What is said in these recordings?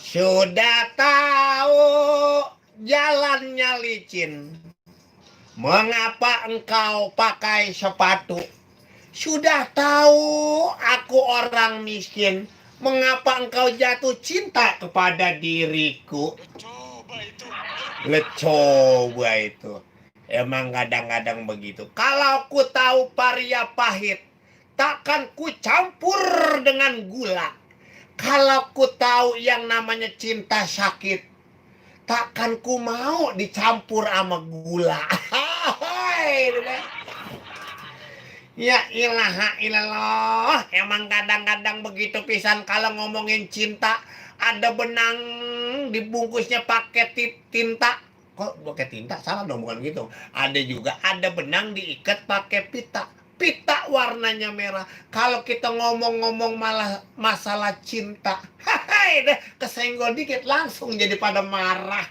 Sudah tahu jalannya licin, mengapa engkau pakai sepatu? Sudah tahu aku orang miskin, mengapa engkau jatuh cinta kepada diriku? Coba itu. Emang kadang-kadang begitu. Kalau ku tahu paria pahit, takkan ku campur dengan gula. Kalau ku tahu yang namanya cinta sakit, takkan ku mau dicampur sama gula. Ya ilaha illallah. Emang kadang-kadang begitu pisan kalau ngomongin cinta. Ada benang dibungkusnya pakai tinta. Kok pakai tinta? Salah dong, bukan gitu. Ada juga ada benang diikat pakai pita. Pita warnanya merah. Kalau kita ngomong-ngomong malah masalah cinta, hai deh, kesenggol dikit langsung jadi pada marah.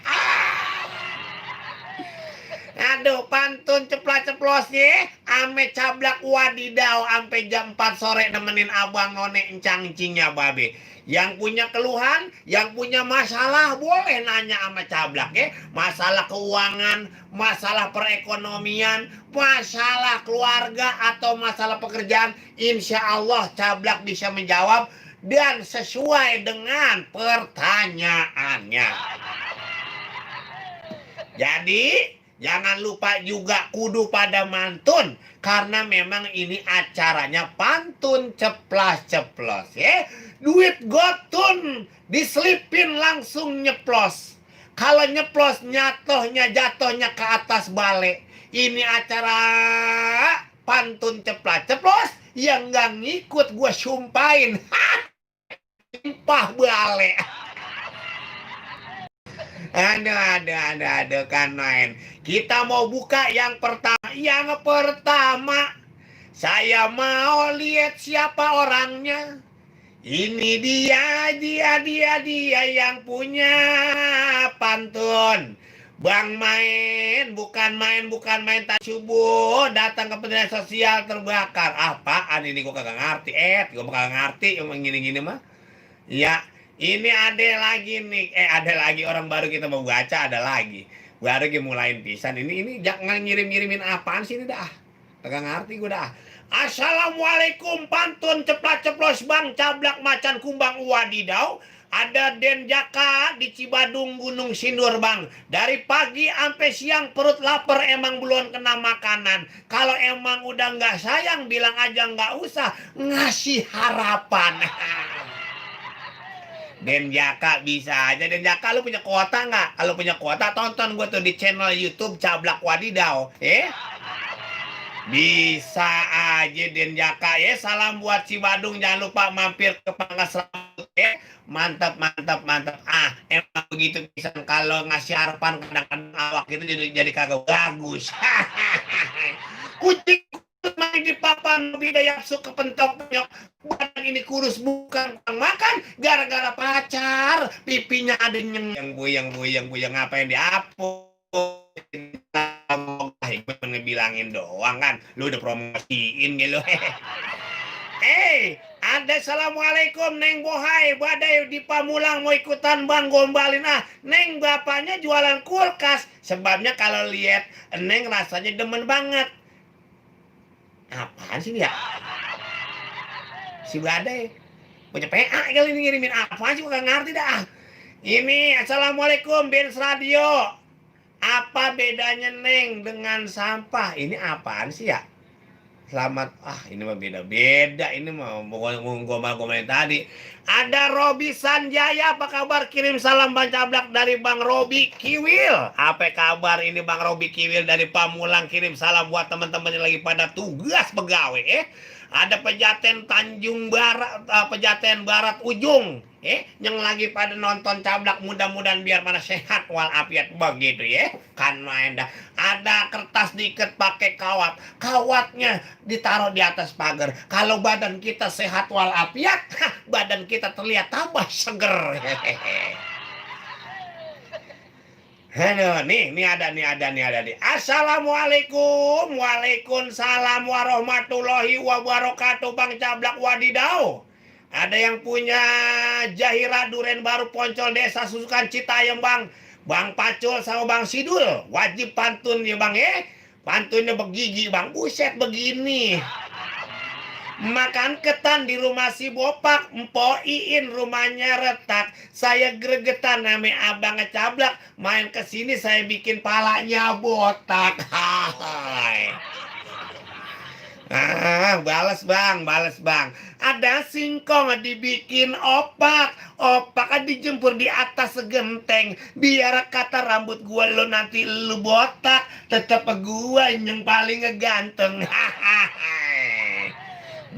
Aduh, pantun ceplas-ceplos ya. Ame cablak wadidaw sampai jam 4 sore nemenin abang none encang-encingnya babe. Yang punya keluhan, yang punya masalah boleh nanya sama cablak ya. Masalah keuangan, masalah perekonomian, masalah keluarga atau masalah pekerjaan, insya Allah cablak bisa menjawab dan sesuai dengan pertanyaannya. Jadi jangan lupa juga kudu pada mantun. Karena memang ini acaranya pantun ceplas-ceplos ya. Duit gotun diselipin langsung nyeplos. Kalau nyeplos jatuhnya ke atas balik. Ini acara pantun ceplas-ceplos. Yang gak ngikut gue sumpahin. Sumpah balik. Aduh, kan main. Kita mau buka yang pertama. Yang pertama, saya mau lihat siapa orangnya. Ini dia yang punya pantun. Bang bukan main tak subuh datang ke Kementerian Sosial terbakar. Apaan ini gua kagak ngerti. Gua kagak ngerti yang gini-gini mah. Ya, ini ada lagi nih. Ada lagi orang baru kita mau baca, ada lagi. Baru kita mulain pisan. Ini jangan ngirim-ngirimin apaan sih ini dah. Kagak ngerti gue dah. Assalamualaikum pantun ceplas-ceplos bang cablak macan kumbang wadidaw. Ada Den Jaka di Cibadung Gunung Sindur bang. Dari pagi sampai siang perut lapar emang belum kena makanan. Kalau emang udah nggak sayang bilang aja nggak usah ngasih harapan. Den Jaka bisa aja. Den Jaka lu punya kuota nggak? Kalau punya kuota tonton gue tuh di channel YouTube Cablak Wadidaw. Bisa aja Den Jaka ya. Salam buat Cibadung, jangan lupa mampir ke Pangkas Rambut ya. Mantap. Emang begitu bisa kalau ngasih harapan kadang-kadang awak itu jadi kagak bagus. Kucing main di papan bidaya ke pentok penyok. Badan ini kurus bukan makan gara-gara pacar. Pipinya ada yang buyang ngapain diapus. Ngebilangin doang kan. Lu udah promosiin gitu. Ada assalamualaikum Neng Bohai badai di Pamulang mau ikutan bang gombalin Neng bapaknya jualan kulkas. Sebabnya kalau lihat Neng rasanya demen banget. Apaan sih dia? Si badai punya PA kali ini ngirimin apa sih gak ngerti dah. Ini assalamualaikum Benz Radio. Apa bedanya Neng dengan sampah? Ini apaan sih ya? Selamat. Ini mah beda-beda. Ini mah gomal-gomal tadi. Ada Robi Sanjaya. Apa kabar? Kirim salam Bang Cablak dari Bang Robi Kiwil. Apa kabar ini Bang Robi Kiwil dari Pamulang. Kirim salam buat teman-teman yang lagi pada tugas pegawai. Ada Pejaten Tanjung Barat, Pejaten Barat Ujung. Yang lagi pada nonton Cablak, mudah-mudahan biar mana sehat walafiat begitu ya. Kan main dah. Ada kertas diikat pakai kawat. Kawatnya ditaruh di atas pagar. Kalau badan kita sehat walafiat, badan kita terlihat tambah seger. Aduh, nih ada nih. Assalamualaikum. Waalaikumsalam warahmatullahi wabarakatuh Bang Cablak Wadidaw. Ada yang punya Jahira Duren Baru Poncol Desa Susukan Citayam Bang. Bang Pacul sama Bang Sidul. Wajib pantun ya Bang ya. Pantunnya begigi Bang. Buset begini. Makan ketan di rumah si Bopak, Mpo Iin rumahnya retak. Saya gregetan name abang ngecablak. Main kesini saya bikin palanya botak. Hai. Bales bang. Ada singkong dibikin opak. Opak dijempur di atas segenteng. Biar kata rambut gua lo nanti lu botak. Tetep gua yang paling ngeganteng.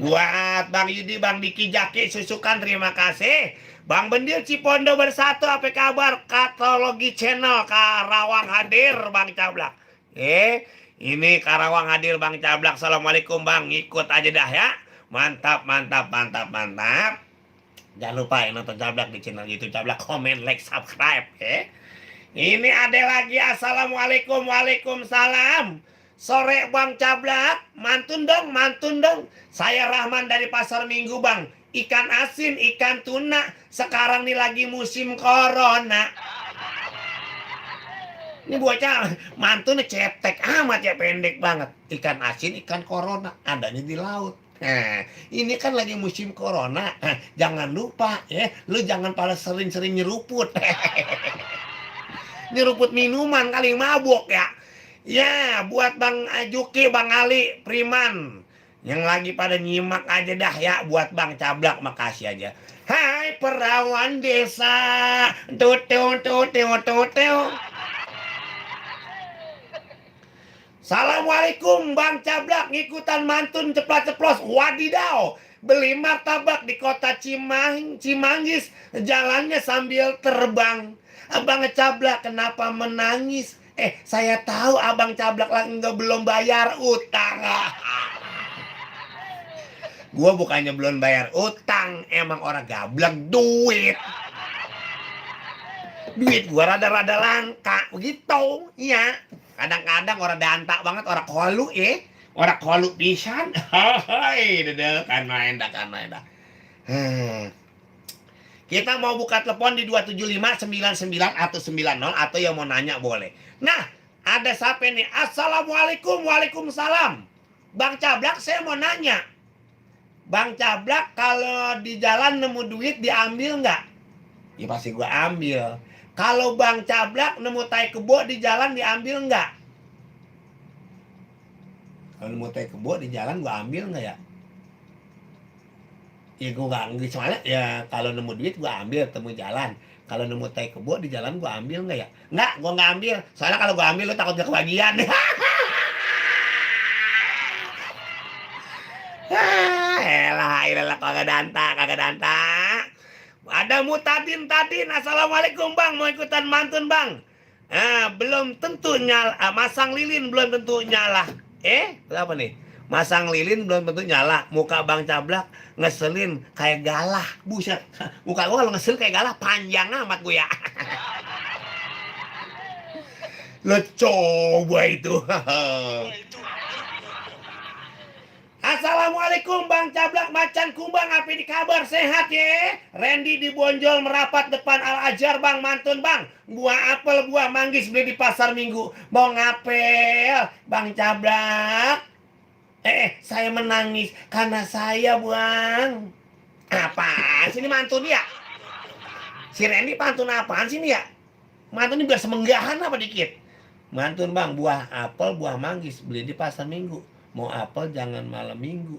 Buat Bang Yudi, Bang Diki Jaki Susukan, terima kasih. Bang Bendil Cipondo Bersatu, apa kabar? Katalogi channel Karawang hadir Bang Cablak. Ini Karawang hadir Bang Cablak. Assalamualaikum Bang, ikut aja dah ya. Mantap. Jangan lupa ya nonton Cablak di channel YouTube Cablak, komen, like, subscribe ya. Ini ada lagi. Assalamualaikum. Waalaikumsalam. Sore Bang Cablak, mantun dong. Saya Rahman dari Pasar Minggu Bang. Ikan asin, ikan tuna. Sekarang nih lagi musim corona. Ini bocah mantun cetek amat ya, pendek banget. Ikan asin, ikan corona. Adanya di laut. Nah, ini kan lagi musim corona. Jangan lupa ya, lu jangan pada sering-sering nyeruput. Nyeruput minuman kali mabuk ya. Ya, buat Bang Juki, Bang Ali, Priman yang lagi pada nyimak aja dah ya. Buat Bang Cablak, makasih aja. Hai perawan desa, tuteu. Assalamualaikum Bang Cablak, ngikutan mantun ceplas-ceplos. Wadidaw, beli martabak di kota Cimanggis, jalannya sambil terbang. Abang Cablak kenapa menangis? Saya tahu Abang Cablak lagi belum bayar utang. Gua bukannya belum bayar utang, emang orang gablak duit. Duit gua rada-rada langka begitu, iya. Kadang-kadang orang dantak banget, orang kolu orang kolu pisan. Hai, kan main dah. Kita mau buka telepon di 27599 atau 90 atau yang mau nanya boleh. Nah, ada siapa nih? Assalamualaikum. Waalaikumsalam. Bang Cablak, saya mau nanya. Bang Cablak kalau di jalan nemu duit diambil nggak? Ya pasti gua ambil. Kalau Bang Cablak nemu tai kebo di jalan diambil nggak? Kalau nemu tai kebo di jalan gua ambil nggak ya? Ya gue gak ngerti, soalnya ya kalau nemu duit gue ambil temu jalan. Kalau nemu tai kebo di jalan gue ambil nggak ya? Nggak, gue nggak ambil. Soalnya kalau gue ambil lo takut gak kebagian. Elah, kagak danta. Ada Mutadin. Assalamualaikum Bang, mau ikutan mantun Bang. Belum tentu nyala, masang lilin belum tentu nyala. Berapa nih? Masang lilin belum tentu nyala. Muka Bang Cablak ngeselin kayak galah. Buset. Muka gua kalau ngeselin kayak galah panjang amat gue ya. Lo coba itu. Assalamualaikum Bang Cablak, Macan Kumbang, apa di kabar? Sehat ya? Randy di Bonjol Merapat depan Al-Ajar Bang, mantun Bang. Buah apel, buah manggis beli di Pasar Minggu. Mau ngapel Bang Cablak? Saya menangis karena saya Bang. Apaan sih ini mantun ya? Si Randy pantun apaan sih ini ya? Mantun ini biar semenggahan apa dikit? Mantun Bang, buah apel, buah manggis beli di Pasar Minggu. Mau apel jangan malam minggu.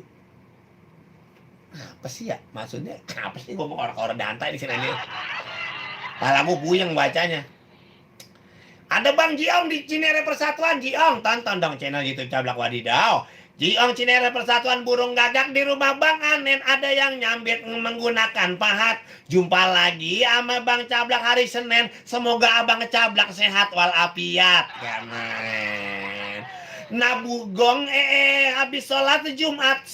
Apa sih ya? Maksudnya apa sih ngomong orang-orang dantai di sini ini? Palamu buyeng bacanya. Ada Bang Jiong di Cinere Persatuan. Jiong, tonton dong channel YouTube Cablak Wadidaw. Jiong Cinere Persatuan burung gagak di rumah Bang Anen. Ada yang nyambit menggunakan pahat. Jumpa lagi sama Bang Cablak hari Senin. Semoga Abang Cablak sehat walafiat. Kamen. Nabugong habis sholat Jumat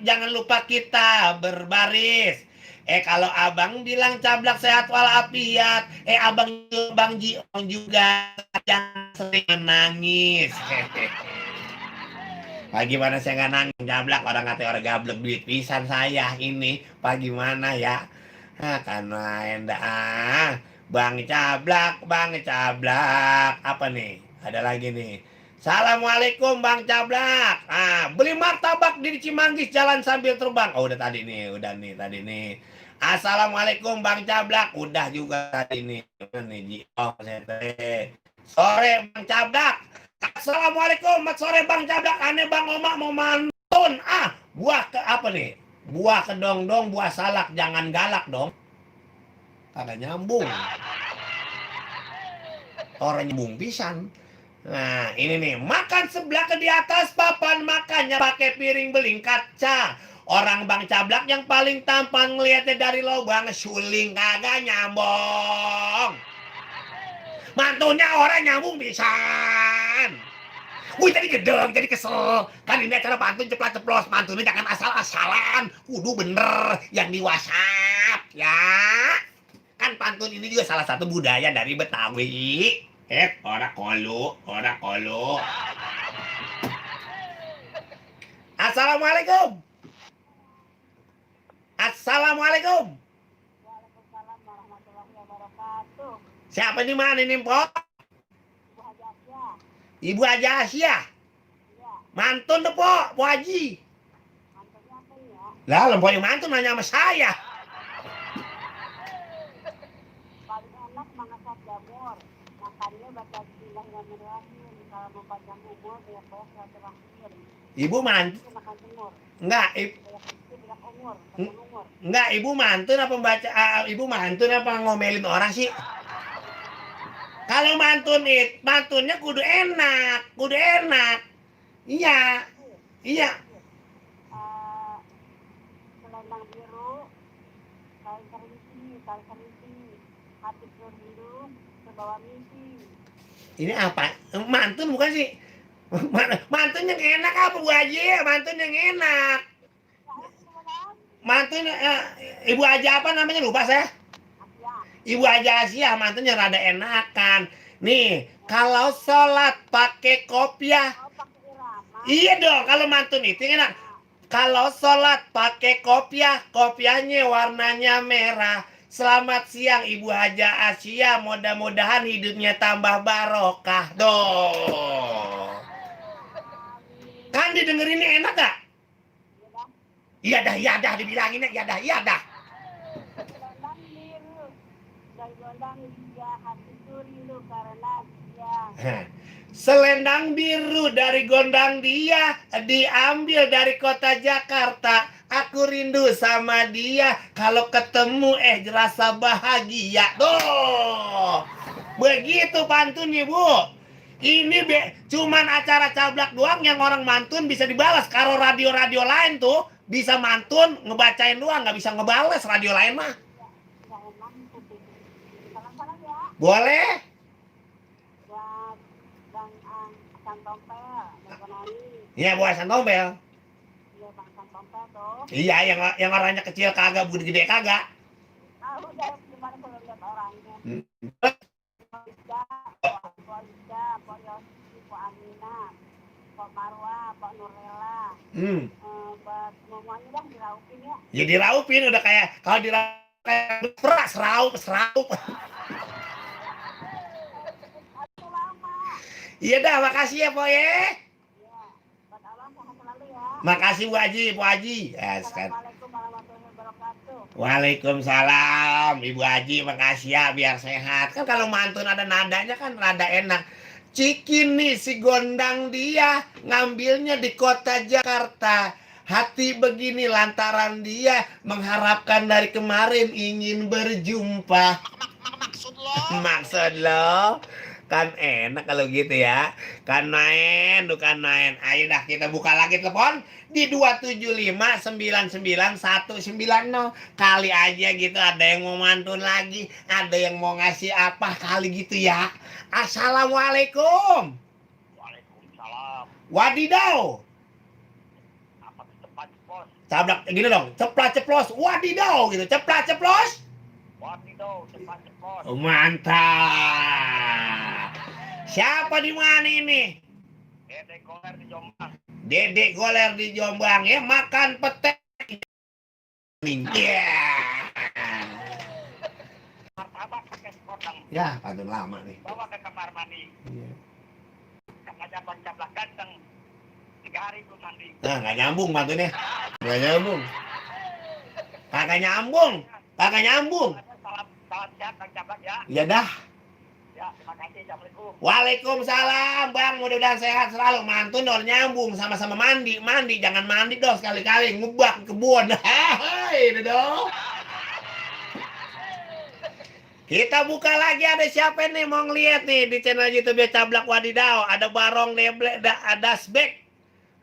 jangan lupa kita berbaris. Kalau Abang bilang Cablak sehat walafiat, Bang Jiong juga jangan sering menangis. Pak gimana saya nggak nangis jablak orang kata orang gablek duit pisan saya ini. Pak gimana ya? Kan main dah. Bang Cablak. Apa nih? Ada lagi nih. Assalamualaikum Bang Cablak. Beli martabak di Cimanggis jalan sambil terbang. Oh, udah tadi nih, udah nih tadi nih. Assalamualaikum Bang Cablak. Udah juga tadi nih. Nih, sore Bang Cablak. Assalamualaikum, selamat sore Bang Cablak. Aneh Bang Oma mau mantun. Buah ke apa nih? Buah kedong-dong, buah salak. Jangan galak dong. Kagak nyambung. Orang nyambung pisan. Nah, ini nih, makan sebelah ke di atas papan makannya pakai piring beling kaca. Orang Bang Cablak yang paling tampan ngeliatnya dari lubang suling kagak nyambung. Mantunya orang nyambung pisan. Wih tadi gedeng, jadi kesel. Kan ini acara pantun ceplas-ceplos. Mantunya jangan asal-asalan. Kudu bener yang di WhatsApp ya. Kan pantun ini juga salah satu budaya dari Betawi. Ora kolu. Assalamualaikum. Assalamualaikum. Waalaikumsalam warahmatullahi wabarakatuh. Siapa nih mana nih, Pok? Ibu Haji Asia. Ibu Haji Asia. Iya. Mantun tuh, Pok, Bu Haji. Mantunya apa ya? Lah, lempo yang mantun nanya sama saya. Paling enak masak jamur. Makannya baca bilang yang menerahin. Kalau mau panjang umur, banyak silaturahim. Ibu mantun. Itu makan semur. Enggak, Banyak umur, panjang umur. enggak, Ibu mantun apa baca Ibu mantun apa ngomelin orang sih? Kalau mantunnya kudu enak. Iya. Selendang biru, tali kerinci, hati biru, terbawa mimpi. Ini apa? Mantun bukan sih? Mantun yang enak apa Bu Haji? Mantun yang enak. Mantun Ibu Haji apa namanya lupa saya? Ibu Haji Asia mantunya rada enakan. Nih, kalau sholat pakai kopiah. Iya dong, kalau mantun itu enak. Kalau sholat pakai kopiahnya warnanya merah. Selamat siang Ibu Haja Asia, mudah-mudahan hidupnya tambah barokah. Doh. Kan didengerinnya enak gak? Iya dah, dibilanginnya iya dah. Selendang biru dari gondang dia, hati rindu karena dia. Selendang biru dari gondang dia, diambil dari kota Jakarta. Aku rindu sama dia, kalau ketemu rasa bahagia. Doh. Begitu pantunnya, Bu. Ini cuman acara cablak doang yang orang mantun bisa dibalas. Kalau radio-radio lain tuh bisa mantun, ngebacain doang, nggak bisa ngebales radio lain mah. Salam-salam ya. Boleh? Buat Bang Santompel, Bang Konani. Iya, buat Santompel. Iya, Bang Santompel tuh. Iya, yang orangnya kecil kagak, gede kagak. Udah gimana kalau lihat orangnya. Pak Yosi, Pak Amina, Pak Marwa, Pak Nurlela. Buat semuanya dah diraupin ya. Ya diraupin udah kayak kalau diraupin seraup. Iya dah, makasih ya, Po ya. Iya, buat Allah sehat selalu ya. Makasih Bu Haji. Assalamualaikum warahmatullahi wabarakatuh. Waalaikumsalam, Ibu Haji, makasih ya biar sehat. Kan kalau mantun ada nadanya kan rada enak. Cikin nih si gondang dia ngambilnya di kota Jakarta. Hati begini lantaran dia mengharapkan dari kemarin ingin berjumpa. Maksud lo? Kan enak kalau gitu ya. Kan main. Ayo dah kita buka lagi telepon di 2759919. Kali aja gitu ada yang mau mantun lagi, ada yang mau ngasih apa kali gitu ya. Assalamualaikum. Waalaikumsalam. Wadidaw. Apa cepat ceplos? Cablak gini dong, ceplos. Wadidaw gitu, ceplos. Wadidaw, cepat ceplos. Mantap. Siapa di mana ini? Dekoler di Jombang. Dedek Goler di Jombang ya, makan pete. Ya. Martabak pakai sekoteng. Ya, pantun lama nih. Bawa ke kamar mandi. Iya. Katanya Bang Cablak ganteng. 3 hari belum mandi. Nah, nggak nyambung pantunnya. Nggak nyambung. Kagak nyambung. Kagak nyambung. Salam sehat Bang Cablak ya. Ya dah. Ya, terima kasih. Assalamualaikum. Waalaikumsalam, Bang. Mudah-mudahan sehat selalu. Mantun dong nyambung, sama-sama mandi. Jangan mandi dong sekali-kali ngubak kebun. Hai, dong. Kita buka lagi, ada siapa nih mau ngeliat nih di channel YouTube Cablak Wadidaw. Ada Barong Deble, ada Sbek.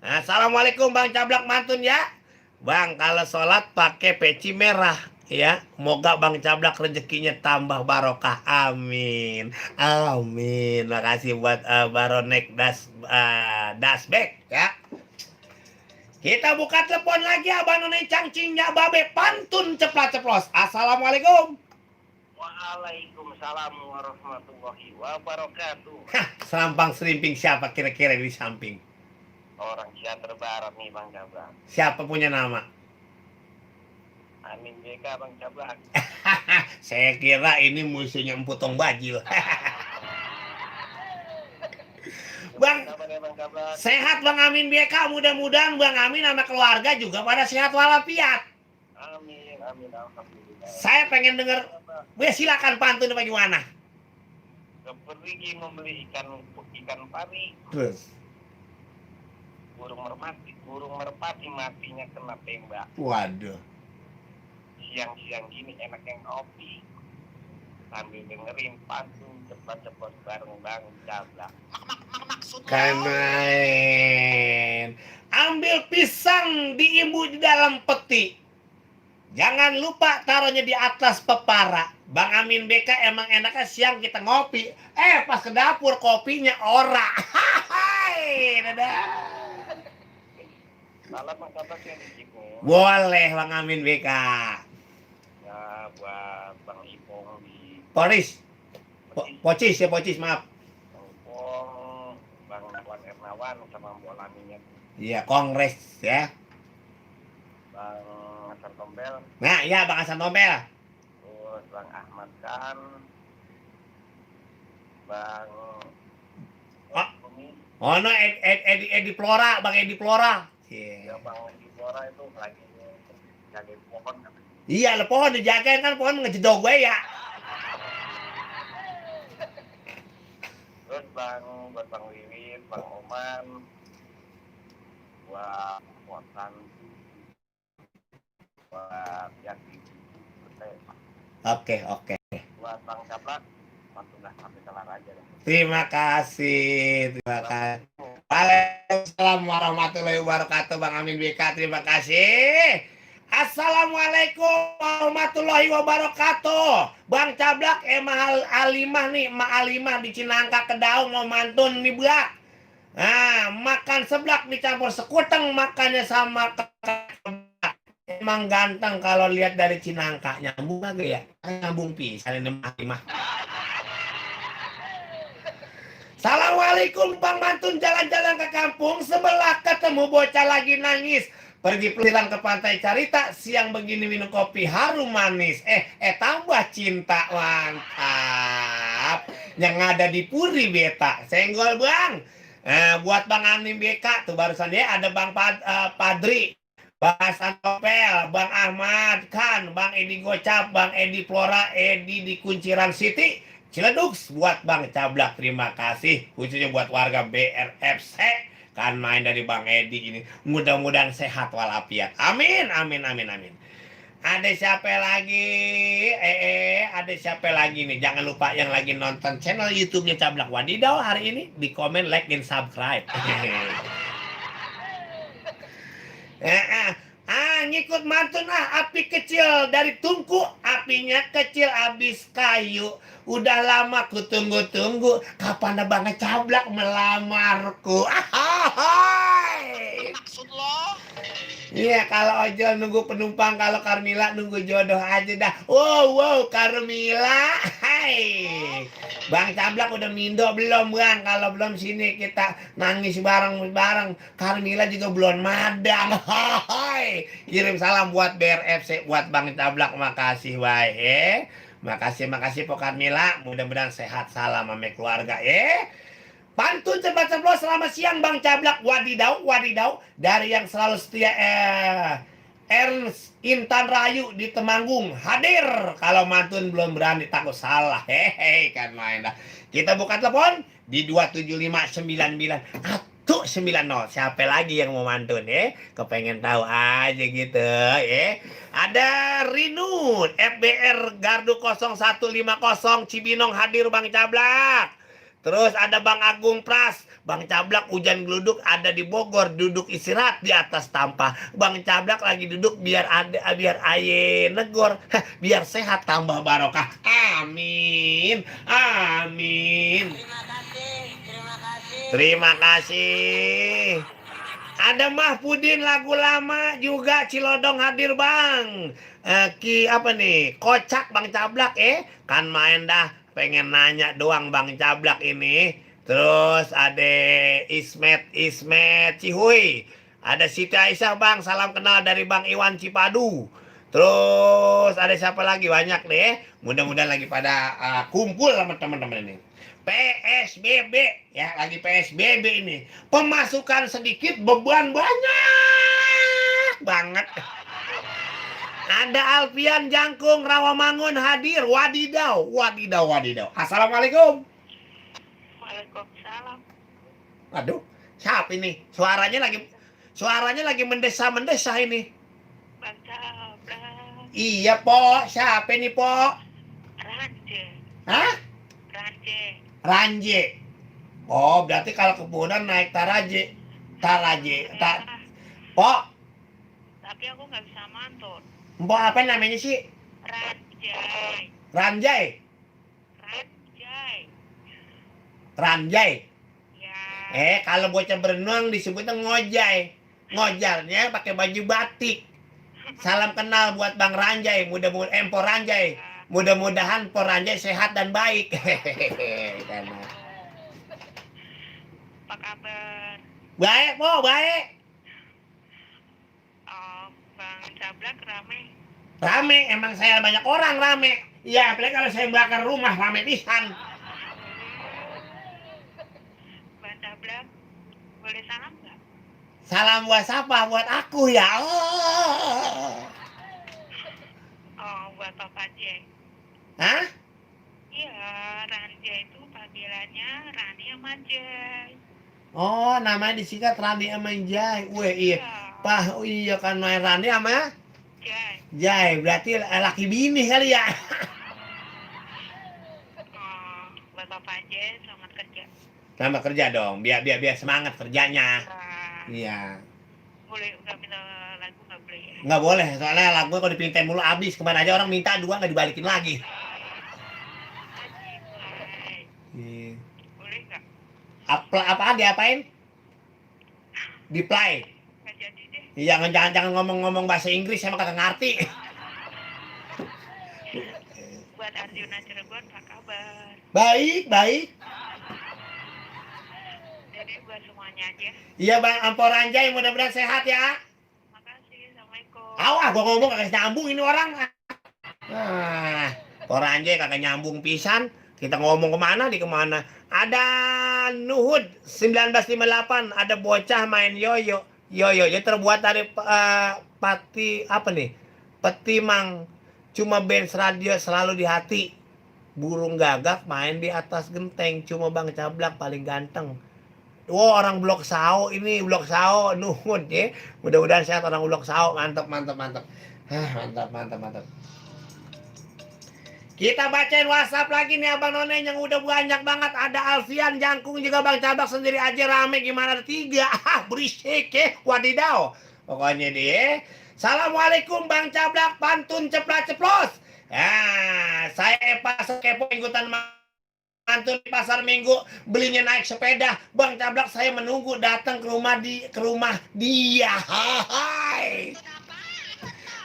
Assalamualaikum Bang Cablak mantun ya. Bang, kalau sholat pakai peci merah ya. Moga Bang Cablak rezekinya tambah barokah. Amin. Amin. Makasih buat Baronek Dasbek ya. Kita buka telepon lagi Abang None Cangcingnya Babe pantun ceplas-ceplos. Assalamualaikum. Waalaikumsalam warahmatullahi wabarakatuh. Hah, serampang serimping siapa kira-kira di samping? Orang Cianjur Barat nih Bang Cablak. Siapa punya nama? Amin BK Bang Cablak. Saya kira ini musuhnya Emputong Bajil. Bang, Kabarnya Bang Cablak. sehat Bang Amin BK. Mudah-mudahan Bang Amin sama keluarga juga pada sehat walafiat. Amin, amin, alhamdulillah. Saya pengen denger, silakan pantun bagaimana? Pergi membeli ikan pari. Terus, burung merpati matinya kena tembak. waduh. Siang-siang gini enak yang ngopi sambil dengerin pantun cepat-cepat bareng Bang Cablak. Keren. Ambil pisang diimbu di dalam peti. Jangan lupa taruhnya di atas pepara. Bang Amin BK emang enaknya siang kita ngopi. Pas ke dapur kopinya ora. Hai, dadah. Salam Bang Cablak ya di Cikgu. Boleh Bang Amin BK. Ya buat Bang Ipong di Pocis, Pocis maaf. Bang Ipong, Bang Wan Ernawan sama Mbok Laminya. Iya, kongres ya. Bang Hasan Tombel, Nah, ya Bang Hasan Tombel. terus Bang Ahmad Khan, Bang Oh. Bumi, Oh no, Edi Flora, Bang Edi Flora. ya Bang Edi Flora itu lagi jaga pohon kan. Iya, lah pohon dijagain kan pohon ngejedog gue ya. Terus buat Bang Wiwin, Bang Oman, buat Potan, buat Yati, Oke. buat Bang Cablak, pantun sampai kelar aja deh. Terima kasih. Waalaikumsalam warahmatullahi wabarakatuh Bang Amin BK. Terima kasih. Assalamualaikum warahmatullahi wabarakatuh. Bang Cablak Emak Alimah nih, Mak Alimah di Cinangka Kedaung mau mantun nih Blak. Nah, makan seblak dicampur sekuteng makannya sama keblak. Emang ganteng kalau lihat dari Cinangka. Nyambung agak ya? Nyambung pisan ini Mak Alimah. Assalamualaikum Bang Mantun, jalan-jalan ke kampung sebelah ketemu bocah lagi nangis. Pergi peliran ke pantai Carita, siang begini minum kopi harum manis. Tambah cinta, mantap. Yang ada di Puri beta, senggol Bang. Buat Bang Amin BK, tuh barusan ya ada Bang Padri, Bang Hasan Topel, Bang Ahmad Khan, Bang Edi Gocap, Bang Edi Flora, Edi di Kunciran City, Ciledug. Buat Bang Cablak, terima kasih. Khususnya buat warga BRFC. Kan main dari Bang Edi ini. Mudah-mudahan sehat walafiat. Amin. Ada siapa lagi? Ada siapa lagi nih? Jangan lupa yang lagi nonton channel YouTube-nya Cablak Wadidaw hari ini di komen, like, dan subscribe. Ngikut mantun api kecil dari tungku, apinya kecil habis kayu. Udah lama ku tunggu-tunggu, kapan Bang Cablak melamarku? Maksud lo? Iya, kalau ojol nunggu penumpang, kalau Carmila nunggu jodoh aja dah. Wow, Carmila. Hai. Bang Cablak udah mindo belum Bang? Kalau belum sini kita nangis bareng-bareng. Carmila juga belum madang. Hai. Kirim salam buat BRFC, buat Bang Cablak. Makasih baik. Makasih Pok Carmila. Mudah-mudahan sehat, salam sama keluarga Pantun cepat ceplos, selamat siang Bang Cablak. Wadidaw. Dari yang selalu setia Ernst Intan Rayu di Temanggung hadir. Kalau mantun belum berani takut salah. Hehe kan main dah. Kita buka telepon di 27599 Siapa lagi yang mau mantun Kepengen tahu aja gitu Ada Rinun FBR Gardu 0150 Cibinong hadir Bang Cablak. Terus ada Bang Agung Pras, Bang Cablak hujan geluduk ada di Bogor, duduk istirahat di atas tampah. Bang Cablak lagi duduk biar aye negor, biar sehat tambah barokah. Amin. Terima kasih. Ada Mahpudin lagu lama juga Cilodong hadir Bang. Kocak Bang Cablak kan main dah. Pengen nanya doang Bang Cablak ini. Terus ada Ismet Cihuy. Ada Siti Aisyah Bang, salam kenal dari Bang Iwan Cipadu. Terus ada siapa lagi, banyak deh. Mudah-mudahan lagi pada kumpul sama teman-teman ini. PSBB ya, lagi PSBB ini. Pemasukan sedikit, beban banyak banget. Ada Alfian Jangkung Rawamangun hadir. Wadidaw. Assalamualaikum. Waalaikumsalam. Aduh, siapa ini? Suaranya lagi mendesa ini. Bang Cablak. Iya, Po. Siapa ini, Po? Ranje. Hah? Ranje. Oh, berarti kalau kebunan naik Taraje. Po. Tapi aku nggak bisa mantun. Po apa namanya sih? Ranjai. Ya. Kalau bocah berenang disebutnya ngojay. Ngojarnya pakai baju batik. Salam kenal buat Bang Ranjai. Mudah-mudahan Empor Ranjai. Mudah-mudahan Por Ranjai sehat dan baik. Apa kabar? Baik, Po, baik. Oh, Bang Cablak rame. Rame, emang saya banyak orang rame. Iya, apalagi kalau saya bakar rumah rame pisan. Bang Cablak, boleh salam nggak? Salam buat siapa? Buat aku ya. Oh, buat Papa J. Hah? Iya, Ranja itu panggilannya Rani sama Jay. Oh, namanya disingkat Rani sama Jai. Iya. Iya kan main Rani sama Jai. Berarti laki bini kali ya. Oh, buat Papa J, selamat kerja. Selamat kerja dong. Biar semangat kerjanya. Nah, Iya. boleh nggak minta lagu nggak boleh ya? Nggak boleh, soalnya lagu kalau dipintain mulu habis. Kemarin aja orang minta 2 nggak dibalikin lagi. Boleh nggak? Apaan diapain? Di-play. Nggak jadi deh. Iya, jangan ngomong bahasa Inggris, saya mah kagak ngerti. Buat Arjuna Cirebon, apa kabar? Baik. Jadi buat semuanya aja. Iya Bang, Ampor Anjay, mudah-mudahan sehat ya. Makasih, Assalamualaikum. Awas, gua ngomong kagak nyambung ini orang. Ampor Anjay kagak nyambung pisan. Kita ngomong kemana. Ada Nuhud 1958, ada bocah main yoyo. Yoyo terbuat dari peti mang. Cuma bench radio selalu di hati. Burung gagak main di atas genteng. Cuma Bang Cablak paling ganteng. Orang Blok Sao ini, Blok Sao Nuhud ya. Mudah-mudahan sehat orang Blok Sao. Mantap. Mantap. Kita bacain WhatsApp lagi nih Abang None yang udah banyak banget. Ada Alfian Jangkung juga Bang Cablak sendiri aja rame gimana ada 3. Berisik ya. Wadidaw. Pokoknya dia. Assalamualaikum Bang Cablak, pantun ceplos. Saya Epa Sekepo ikutan mantun di pasar Minggu, belinya naik sepeda. Bang Cablak saya menunggu datang ke rumah dia. Hai.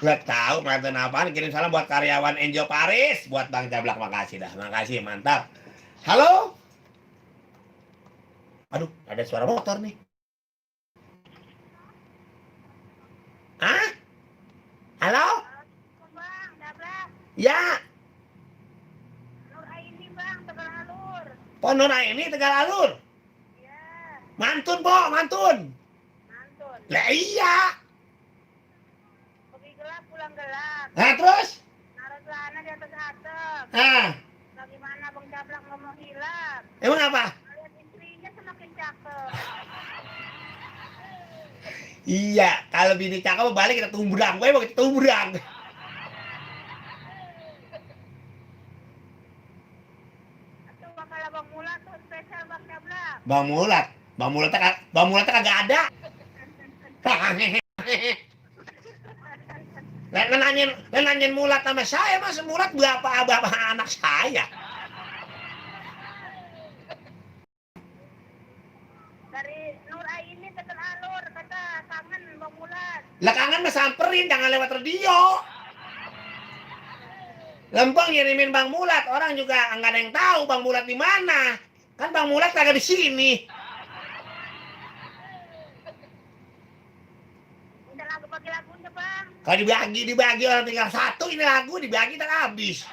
Nggak tahu mantun apaan. Kirim salam buat karyawan Enjo Paris, buat Bang Cablak. Makasih dah, makasih, mantap. Halo? Aduh, ada suara motor nih. Hah? Halo? Bang, Dabrak. Ya, Nur Aini bang, Tegal Alur. Pondok ini Tegal Alur. Ya, Mantun, Po, mantun. mantun. Lah iya. Pergi gelap, pulang gelap. Nah, terus? Naruh celana di atas atap. Ah, Bagaimana Bang Dabrak ngomong hilang? emang apa? Lihat istrinya semakin cakep. Iya, kalau bini cakep balik kita tumbrang. Gue mau kita tumbrang. Atau bakal Bang Mulat tuh spesial Bang Dabrak. Bang Mulat kagak ada. Nanyain Mulat sama saya, Mas Mulat berapa anak saya. Dari Nur Aini Tegal Alur, kata kangen Bang Mulat. Lah kangen mah samperin, jangan lewat radio. Lempeng ngirimin Bang Mulat, orang juga nggak ada yang tahu Bang Mulat di mana. Kan Bang Mulat kagak di sini. Minta lagu bagi lagunya Bang. Kalau dibagi orang tinggal satu, ini lagu dibagi tak habis.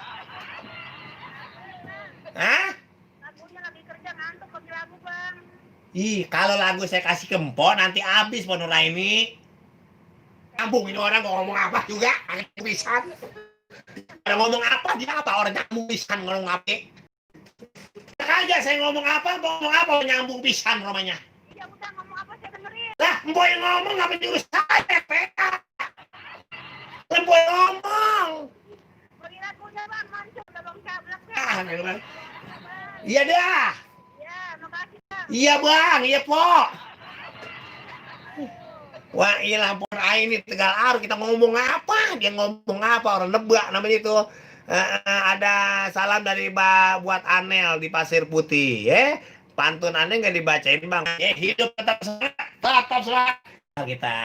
Hah? Lagunya lagi kerja ngantuk bagi lagu Bang. Ih, kalau lagu saya kasih ke Empo, nanti habis Po Nuraini. Nyambung ini orang ngomong apa juga, agak pisan. Ada ngomong apa, dia apa, orang nyambung pisan ngomong apa. Kagak saya ngomong apa, nyambung pisan romanya. Iya udah ngomong apa saya dengerin. Lah, Empo yang ngomong ngapa nyuruh saya, PK. Empo yang ngomong. Bagi lagunya Bang, mancung udah Bang Dabrak ya. Ah, Bang. Iya dah. Ya, makasih Bang. Iya Bang, iya Po. Wah iya lampor ini Tegal Alur, kita ngomong apa? Dia ngomong apa? Orang nebak namanya itu. Ada salam dari buat Anel di Pasir Putih, ya. Pantun aneh nggak dibacain Bang. Hidup tetap semangat. Kita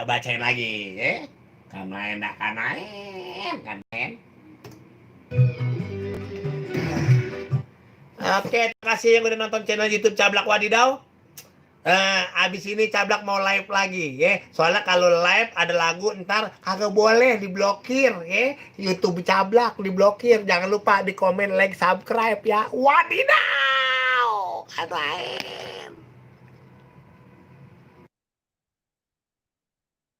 bacain lagi, ya. Kanaen. Oke, terima kasih yang udah nonton channel YouTube Cablak Wadidaw. Abis ini Cablak mau live lagi, ya. Soalnya kalau live ada lagu ntar kagak boleh diblokir, ya. YouTube Cablak diblokir. Jangan lupa di komen, like, subscribe ya. Wadidaw. Kata